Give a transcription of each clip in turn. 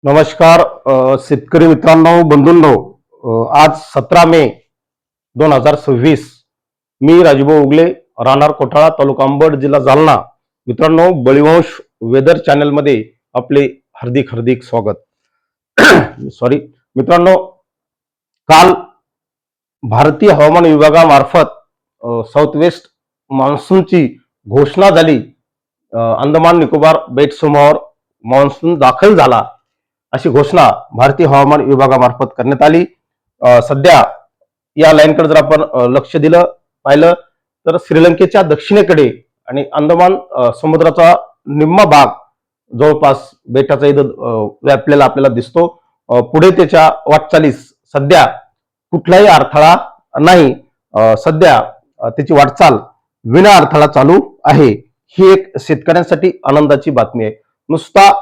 नमस्कार शेतकरी मित्रांनो, बंधूंनो. आज 17 मे 2026. मी राजूभाऊ उगले, राहणार कोठाळा, तालुका अंबड, जिल्हा जालना. मित्रांनो, बळीवंश वेदर चॅनल मध्ये आपले हार्दिक हार्दिक स्वागत. सॉरी मित्रांनो, काल भारतीय हवामान विभागामार्फत साऊथ वेस्ट मान्सूनची घोषणा झाली. अंदमान निकोबार बेट समूहावर मान्सून दाखल झाला अशी घोषणा भारतीय हवामान विभागामार्फत करण्यात आली. सध्या या लाईनकडे जर आपण लक्ष दिलं पाहिलं तर श्रीलंकेच्या दक्षिणेकडे आणि अंदमान समुद्राचा निम्मा भाग जवळपास बेटाचा इथं व्यापलेला आपल्याला दिसतो. पुढे त्याच्या वाटचालीस सध्या कुठलाही अडथळा नाही. सध्या त्याची वाटचाल विना अडथळा चालू आहे. ही एक शेतकऱ्यांसाठी आनंदाची बातमी आहे. नुसता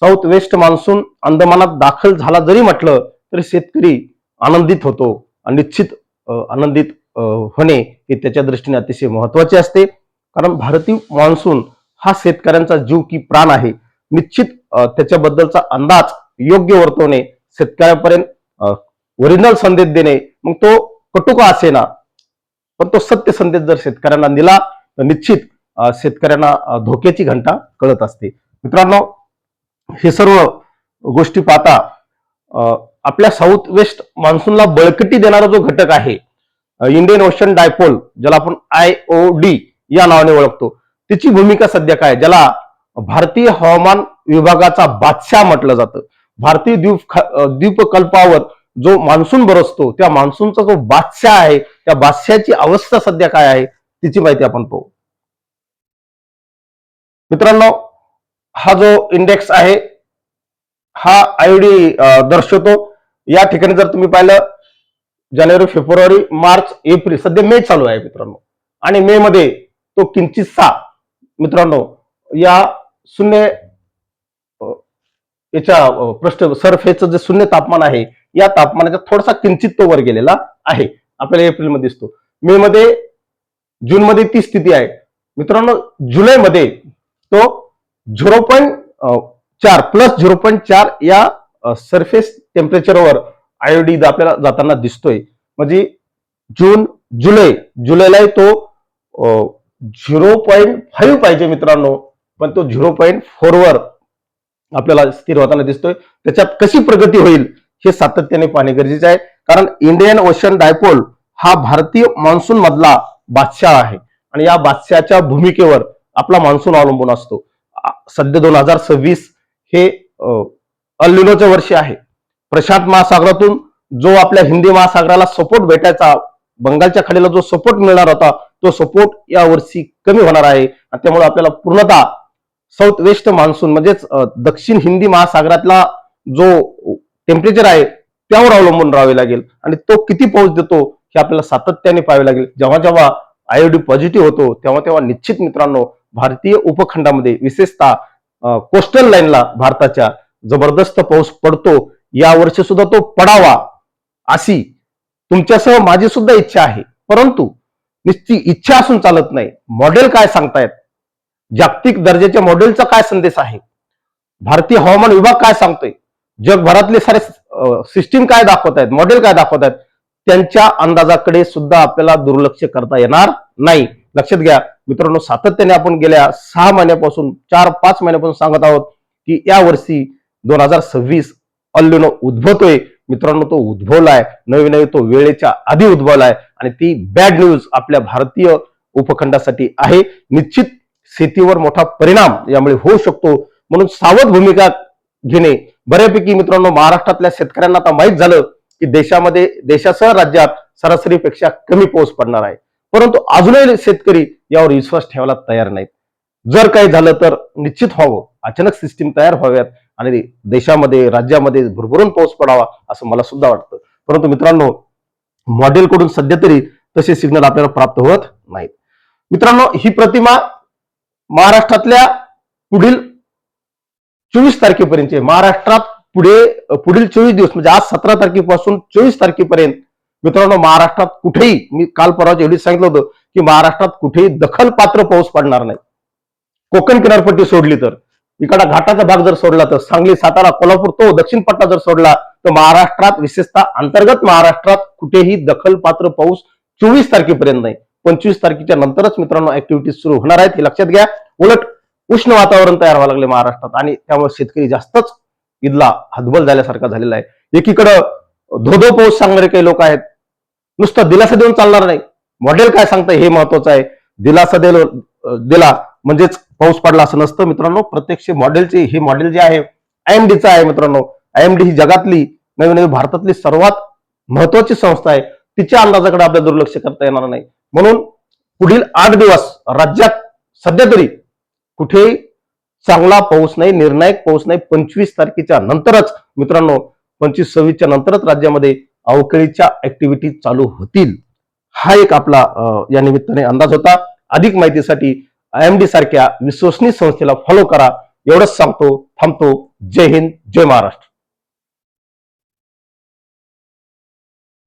साऊथ वेस्ट मान्सून अंदमानात दाखल झाला जरी म्हटलं तरी शेतकरी आनंदित होतो. आणि निश्चित आनंदित होणे हे त्याच्या दृष्टीने अतिशय महत्वाचे असते, कारण भारतीय मान्सून हा शेतकऱ्यांचा जीव की प्राण आहे. निश्चित त्याच्याबद्दलचा अंदाज योग्य वर्तवणे, शेतकऱ्यापर्यंत ओरिजिनल संदेश देणे, मग तो कटू का असेना पण तो सत्य संदेश जर शेतकऱ्यांना दिला तर निश्चित शेतकऱ्यांना धोक्याची घंटा कळत असते. मित्रांनो, हे सर्व गोष्टी पाहता आपल्या साऊथ वेस्ट मान्सूनला बळकटी देणारा जो घटक आहे इंडियन ओशन डायपोल, ज्याला आपण IOD या नावाने ओळखतो, त्याची भूमिका सध्या काय, ज्याला भारतीय हवामान विभागाचा बादशाह म्हटलं जातं. भारतीय द्वीपकल्पावर जो मान्सून बरसतो त्या मान्सूनचा जो बादशाह आहे त्या बादशाहची अवस्था सध्या काय आहे तिची माहिती आपण पाहू. मित्रांनो, हा जो इंडेक्स आहे हा IOD दर्शवतो. या ठिकाणी जर तुम्ही पाहिलं जानेवारी, फेब्रुवारी, मार्च, एप्रिल, सध्या मे चालू आहे मित्रांनो, आणि मे मध्ये तो किंचितसा मित्रांनो या शून्य याच्या पृष्ठ सरफेसचं जे शून्य तापमान आहे या तापमानाचा थोडासा किंचित तो वर गेलेला आहे, आपल्याला एप्रिल मध्ये दिसतो. मे मध्ये, जून मध्ये ती स्थिती आहे मित्रांनो. जुलै मध्ये तो 0.4 प्लस 0.4 या सरफेस टेम्परेचरवर IOD आपल्याला जाताना दिसतोय. म्हणजे जून, जुलैला तो 0.5 पाहिजे मित्रांनो, पण तो 0.4 वर आपल्याला स्थिर होताना दिसतोय. त्याच्यात कशी प्रगती होईल हे सातत्याने पाहणे गरजेचे आहे, कारण इंडियन ओशन डायपोल हा भारतीय मान्सून मधला बादशाह आहे आणि या बादशाहच्या भूमिकेवर आपला मान्सून अवलंबून असतो. सध्या 2026 हे अल निनोचे वर्ष आहे. प्रशांत महासागरातून जो आपल्या हिंदी महासागराला सपोर्ट भेटायचा, बंगालच्या खाडीला जो सपोर्ट मिळणार होता तो सपोर्ट या वर्षी कमी होणार आहे. आणि त्यामुळे आपल्याला पूर्णतः साऊथ वेस्ट मान्सून म्हणजेच दक्षिण हिंदी महासागरातला जो टेम्परेचर आहे त्यावर अवलंबून राहावे लागेल. आणि तो किती पाऊस देतो हे आपल्याला सातत्याने पाहावे लागेल. जेव्हा जेव्हा IOD पॉझिटिव्ह होतो तेव्हा तेव्हा निश्चित मित्रांनो भारतीय उपखंडामध्ये विशेषतः कोस्टल लाईनला भारताच्या जबरदस्त पाऊस पडतो. या वर्षी सुद्धा तो पडावा अशी तुमच्यासह माझी सुद्धा इच्छा आहे. परंतु निश्चित इच्छा असून चालत नाही. मॉडेल काय सांगतायत, जागतिक दर्जाच्या मॉडेलचा काय संदेश आहे, भारतीय हवामान विभाग काय सांगतोय, जगभरातले सारे सिस्टीम काय दाखवत आहेत, मॉडेल काय दाखवत आहेत, त्यांच्या अंदाजाकडे सुद्धा आपल्याला दुर्लक्ष करता येणार नाही. लक्षात घ्या मित्रांनो, सातत्याने आपण गेल्या 6 महिन्यापासून 4-5 महिन्यापासून सांगत आहोत की या वर्षी 2026 अल निनो उद्भवतोय. मित्रांनो, तो उद्भवलाय, नवी तो वेळेच्या आधी उद्भवलाय आणि ती बॅड न्यूज आपल्या भारतीय उपखंडासाठी आहे. निश्चित शेतीवर मोठा परिणाम यामुळे होऊ शकतो, म्हणून सावध भूमिका घेणे बऱ्यापैकी मित्रांनो. महाराष्ट्रातल्या शेतकऱ्यांना आता माहीत झालं की देशासह राज्यात सरासरीपेक्षा कमी पाऊस पडणार आहे, परंतु अजूनही शेतकरी यावर विश्वास ठेवायला तयार नाहीत. जर काही झालं तर निश्चित व्हावं, अचानक सिस्टीम तयार व्हाव्यात आणि देशामध्ये, राज्यामध्ये भरभरून पाऊस पडावा असं मला सुद्धा वाटतं. परंतु मित्रांनो, मॉडेलकडून सध्या तरी तसे सिग्नल आपल्याला प्राप्त होत नाहीत. मित्रांनो, ही प्रतिमा महाराष्ट्रातल्या पुढील 24 तारखेपर्यंत, महाराष्ट्रात पुढील 24 दिवस म्हणजे आज 17 तारखेपासून 24 तारखेपर्यंत मित्रांनो महाराष्ट्रात कुठेही, मी काल परवा एवढीच सांगितलं होतं की महाराष्ट्रात कुठेही दखलपात्र पाऊस पडणार नाही, कोकण किनारपट्टी सोडली तर. इकडा घाटाचा भाग जर सोडला तर सांगली, सातारा, कोल्हापूर तो दक्षिण पट्टा जर सोडला तर महाराष्ट्रात विशेषतः अंतर्गत महाराष्ट्रात कुठेही दखलपात्र पाऊस 24 तारखेपर्यंत नाही. 25 तारखेच्या नंतरच मित्रांनो ऍक्टिव्हिटीज सुरू होणार आहेत हे लक्षात घ्या. उलट उष्ण वातावरण तयार व्हायला लागले महाराष्ट्रात आणि त्यामुळे शेतकरी जास्तच इथला हतबल झाल्यासारखा झालेला आहे. एकीकडं धोधो पाऊस सांगणारे काही लोक आहेत. नुसतं दिलासा देऊन चालणार नाही, मॉडेल काय सांगतं हे महत्वाचं आहे. दिलासा दिला म्हणजेच पाऊस पडला असं नसतं मित्रांनो. प्रत्यक्ष मॉडेलचे हे मॉडेल जे आहे आयएमडीचं आहे मित्रांनो. आयएमडी ही जगातली नवी भारतातली सर्वात महत्वाची संस्था आहे. तिच्या अंदाजाकडे आपल्याला दुर्लक्ष करता येणार नाही. म्हणून पुढील 8 दिवस राज्यात सध्या तरी कुठेही चांगला पाऊस नाही, निर्णायक पाऊस नाही. 25 तारखेच्या नंतरच मित्रांनो 25-26च्या नंतरच राज्यामध्ये अवकाळीच्या ऍक्टिव्हिटी चालू होतील. हा एक आपला या निमित्ताने अंदाज होता. अधिक माहितीसाठी आयएमडी सारख्या विश्वसनीय संस्थेला फॉलो करा. एवढंच सांगतो, थांबतो. जय हिंद, जय महाराष्ट्र.